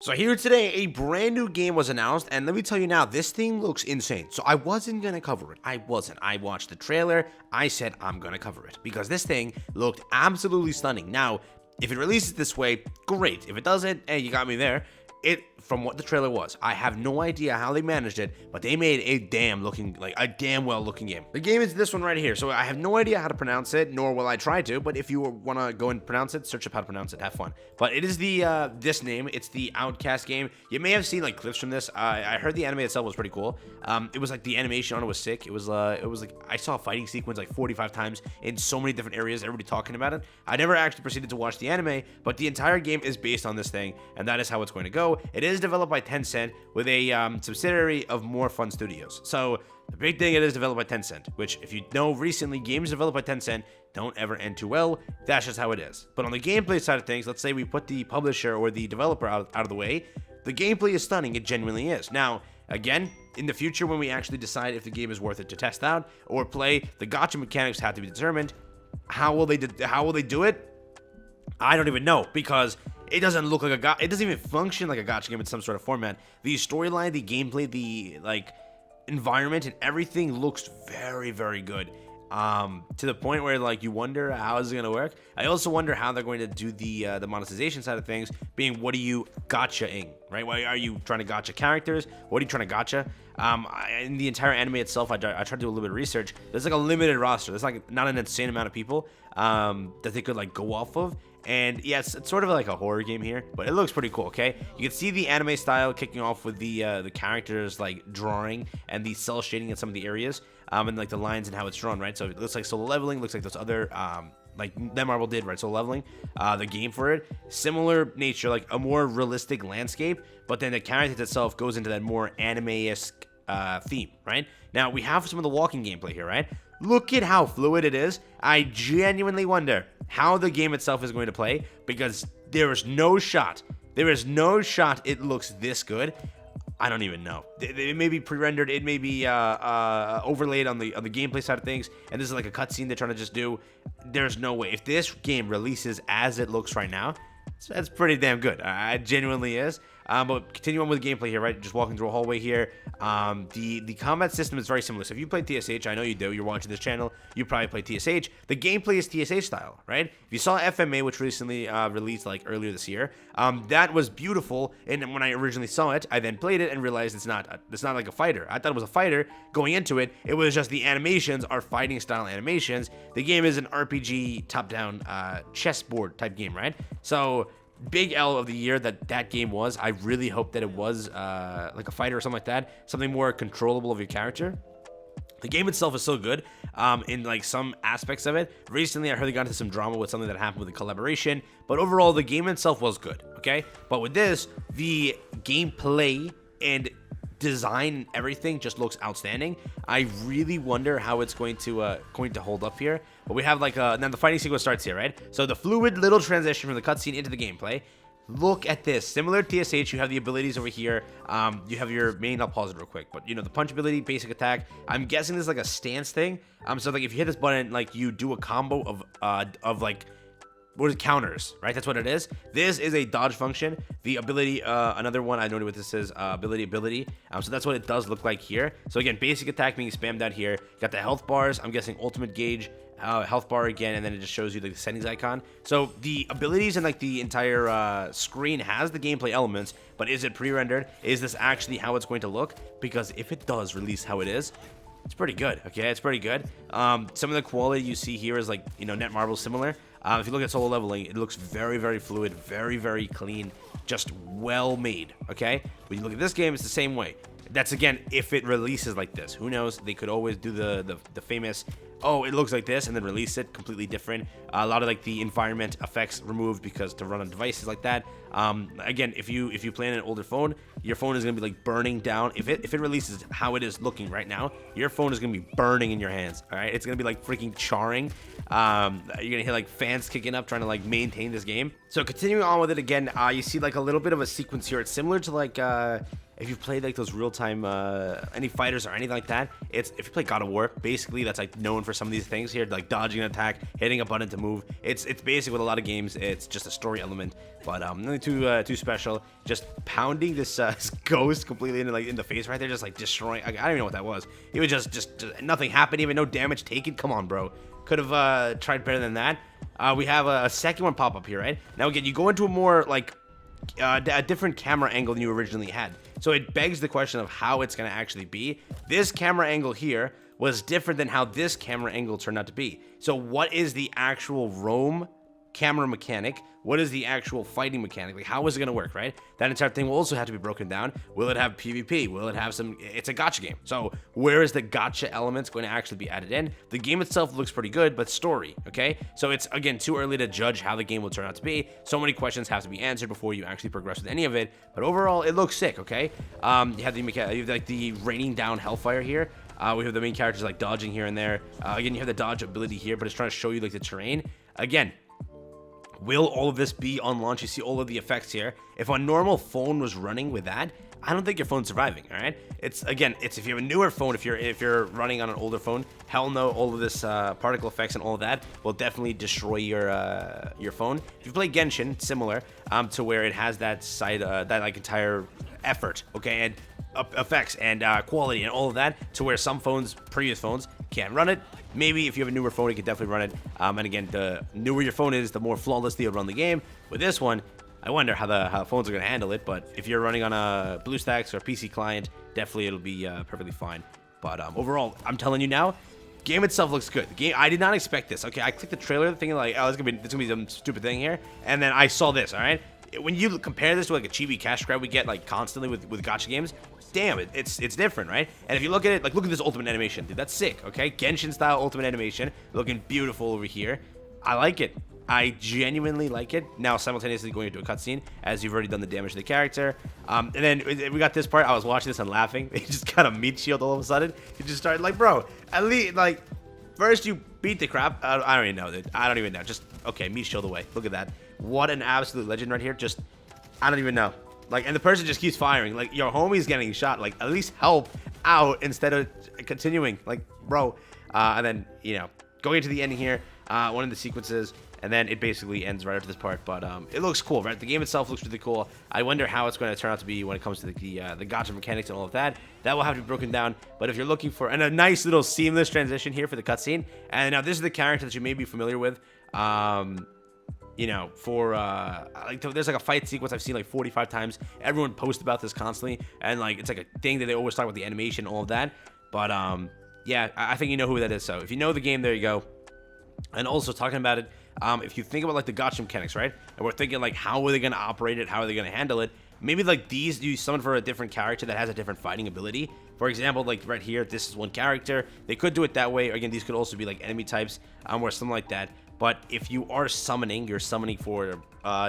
So here today, a brand new game was announced, and let me tell you now, this thing looks insane. So I wasn't gonna cover it. I wasn't. I watched the trailer. I said I'm gonna cover it because this thing looked absolutely stunning. Now, if it releases this way, great. If it doesn't, hey, you got me there. From what the trailer was, I have no idea how they managed it, but they made a damn well looking game. The game is this one right here, so I have no idea how to pronounce it, nor will I try to, but if you want to go and pronounce it, search up how to pronounce it, have fun. But it is the this name, it's the Outcast game. You may have seen like clips from this. I heard the anime itself was pretty cool. It was like the animation on it was sick. It was like I saw a fighting sequence like 45 times in so many different areas, everybody talking about it. I never actually proceeded to watch the anime, but the entire game is based on this thing, and that is how it's going to go. It is developed by Tencent with a subsidiary of More Fun Studios. So the big thing, it is developed by Tencent, which if you know recently, games developed by Tencent don't ever end too well. That's just how it is. But on the gameplay side of things, let's say we put the publisher or the developer out of the way, the gameplay is stunning. It genuinely is. Now, again, in the future when we actually decide if the game is worth it to test out or play, the gacha mechanics have to be determined. How will they do it? I don't even know, because it doesn't look like it doesn't even function like a gacha game in some sort of format. The storyline, the gameplay, the environment and everything looks very, very good. To the point where like you wonder how is it gonna work. I also wonder how they're going to do the monetization side of things, being what are you gacha-ing, right? Why are you trying to gacha characters? What are you trying to gacha? In the entire anime itself, I tried to do a little bit of research. There's like a limited roster. There's like not an insane amount of people that they could like go off of. And yes, it's sort of like a horror game here, but it looks pretty cool, okay? You can see the anime style kicking off with the characters like drawing and the cell shading in some of the areas, and like the lines and how it's drawn, right? So it looks like solo leveling, looks like those other like Netmarble did, right? Solo leveling, the game for it, similar nature, like a more realistic landscape, but then the character itself goes into that more anime-esque theme, right? Now we have some of the walking gameplay here, right? Look at how fluid it is. I genuinely wonder how the game itself is going to play, because there is no shot it looks this good. I don't even know. It may be pre-rendered, it may be overlaid on the gameplay side of things, and this is like a cutscene they're trying to just do. There's no way. If this game releases as it looks right now, that's pretty damn good. It genuinely is. But continue on with the gameplay here, right? Just walking through a hallway here. The combat system is very similar. So if you play TSH, I know you do. You're watching this channel. You probably play TSH. The gameplay is TSH style, right? If you saw FMA, which recently released like earlier this year, that was beautiful. And when I originally saw it, I then played it and realized it's not like a fighter. I thought it was a fighter going into it. It was just the animations are fighting style animations. The game is an RPG top-down chessboard type game, right? So big L of the year that game was. I really hope that it was like a fighter or something like that, something more controllable of your character. The game itself is so good in like some aspects of it. Recently, I heard they got into some drama with something that happened with the collaboration, but overall, the game itself was good, okay? But with this, the gameplay and design, everything just looks outstanding. I really wonder how it's going to hold up here. But we have like then the fighting sequence starts here, right? So the fluid little transition from the cutscene into the gameplay. Look at this. Similar to TSH, you have the abilities over here. You have your main. I'll pause it real quick. But you know the punch ability, basic attack. I'm guessing this is like a stance thing. So like if you hit this button, like you do a combo of like, what is it? Counters, right? That's what it is. This is a dodge function. The ability, another one, I know what this is, ability. So that's what it does look like here. So again, basic attack being spammed out here. Got the health bars. I'm guessing ultimate gauge, health bar again, and then it just shows you like the settings icon. So the abilities and like the entire screen has the gameplay elements, but is it pre-rendered? Is this actually how it's going to look? Because if it does release how it is, it's pretty good, okay? It's pretty good. Some of the quality you see here is like, you know, Netmarble similar. If you look at solo leveling, it looks very, very fluid, very, very clean, just well made, okay? When you look at this game, it's the same way. That's, again, if it releases like this. Who knows? They could always do the famous, oh, it looks like this, and then release it completely different. A lot of, like, the environment effects removed because to run on devices like that. Again, if you play on an older phone, your phone is going to be, like, burning down. If it releases how it is looking right now, your phone is going to be burning in your hands, all right? It's going to be, like, freaking charring. You're going to hear, like, fans kicking up trying to, like, maintain this game. So continuing on with it again, you see, like, a little bit of a sequence here. It's similar to, like, if you've played like those real-time any fighters or anything like that, it's if you play God of War, basically that's like known for some of these things here, like dodging an attack, hitting a button to move. It's basic with a lot of games. It's just a story element, but nothing too special. Just pounding this ghost completely in the face right there, just like destroying. I don't even know what that was. It was just nothing happened, even no damage taken. Come on, bro. Could have tried better than that. We have a second one pop up here, right? Now again, you go into a more like a different camera angle than you originally had. So it begs the question of how it's going to actually be. This camera angle here was different than how this camera angle turned out to be. So what is the actual roam camera mechanic? What is the actual fighting mechanic? Like, how is it going to work, right? That entire thing will also have to be broken down. Will it have PvP? Will it have some... It's a gacha game. So where is the gacha elements going to actually be added in? The game itself looks pretty good, but story, okay? So it's, again, too early to judge how the game will turn out to be. So many questions have to be answered before you actually progress with any of it. But overall, it looks sick, okay? You have the raining down hellfire here. We have the main characters like dodging here and there. Again, you have the dodge ability here, but it's trying to show you like the terrain. Again, will all of this be on launch? You see all of the effects here. If a normal phone was running with that, I don't think your phone's surviving, all right? It's if you have a newer phone, if you're running on an older phone, hell no, all of this particle effects and all of that will definitely destroy your phone. If you play Genshin, similar to where it has that side, that like entire effort, okay, and effects and quality and all of that, to where some phones, previous phones, can't run it. Maybe if you have a newer phone, you can definitely run it. And again, the newer your phone is, the more flawlessly you'll run the game. With this one, I wonder how the phones are going to handle it. But if you're running on a BlueStacks or a PC client, definitely it'll be perfectly fine. But overall, I'm telling you now, game itself looks good. The game, I did not expect this. Okay, I clicked the trailer, thinking like, oh, there's gonna be some stupid thing here, and then I saw this. All right, when you compare this to like a chibi cash grab we get like constantly with gacha games, damn, it's different, right? And if you look at it, like, look at this ultimate animation, dude, that's sick, okay? Genshin style ultimate animation, looking beautiful over here. I like it. I genuinely like it. Now simultaneously going into a cutscene, as you've already done the damage to the character. And then we got this part. I was watching this and laughing. He just got a meat shield all of a sudden. He just started like, bro, at least like, first you beat the crap. I don't even know, dude. I don't even know. Just okay, meat shield away. Look at that. What an absolute legend right here. Just, I don't even know. Like, and the person just keeps firing. Like, your homie's getting shot. Like, at least help out instead of continuing. Like, bro. And then, you know, going to the ending here, one of the sequences, and then it basically ends right after this part. But it looks cool, right? The game itself looks really cool. I wonder how it's going to turn out to be when it comes to the gacha mechanics and all of that. That will have to be broken down. But if you're looking for a nice little seamless transition here for the cutscene, and now this is the character that you may be familiar with. You know, for like, there's like a fight sequence I've seen like 45 times. Everyone posts about this constantly, and like it's like a thing that they always talk about, the animation and all of that. But yeah, I think you know who that is. So if you know the game, there you go. And also talking about it, if you think about like the gacha mechanics, right? And we're thinking like, how are they going to operate it? How are they going to handle it? Maybe like these, you summon for a different character that has a different fighting ability. For example, like right here, this is one character. They could do it that way. Again, these could also be like enemy types, or something like that. But if you are summoning, you're summoning for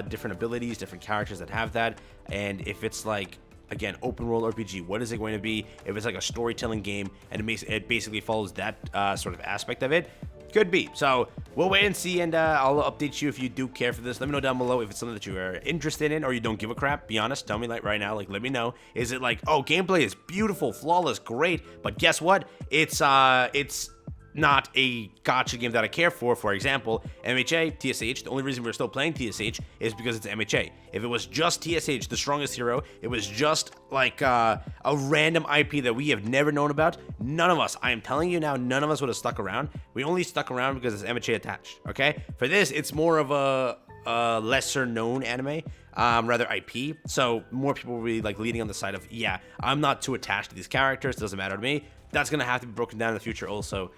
different abilities, different characters that have that. And if it's like, again, open world RPG, what is it going to be? If it's like a storytelling game and it basically follows that sort of aspect of it, could be. So we'll wait and see, and I'll update you if you do care for this. Let me know down below if it's something that you are interested in or you don't give a crap. Be honest. Tell me like right now. Like, let me know. Is it like, oh, gameplay is beautiful, flawless, great, but guess what? It's not a gacha game that I care for. For example, MHA, TSH. The only reason we're still playing TSH is because it's MHA. If it was just TSH, the strongest hero, it was just like a random IP that we have never known about, none of us, I am telling you now, none of us would have stuck around. We only stuck around because it's MHA attached, okay? For this, it's more of a lesser known anime, rather IP, so more people will be like leading on the side of, yeah, I'm not too attached to these characters, doesn't matter to me. That's gonna have to be broken down in the future also,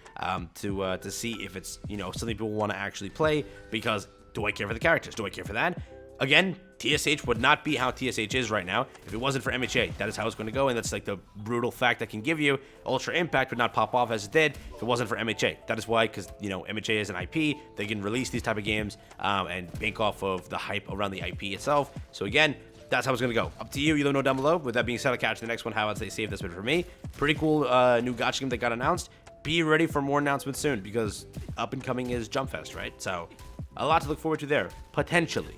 to see if it's, you know, something people want to actually play, because do I care for the characters? Do I care for that? Again, TSH would not be how TSH is right now if it wasn't for MHA. That is how it's going to go, and that's like the brutal fact I can give you. Ultra Impact would not pop off as it did if it wasn't for MHA. That is why, because, you know, MHA is an IP. They can release these type of games and bank off of the hype around the IP itself. So again, that's how it's going to go. Up to you. You let me know down below. With that being said, I'll catch the next one. How about they save this bit for me? Pretty cool new gacha game that got announced. Be ready for more announcements soon, because up and coming is Jump Fest, right? So a lot to look forward to there, potentially.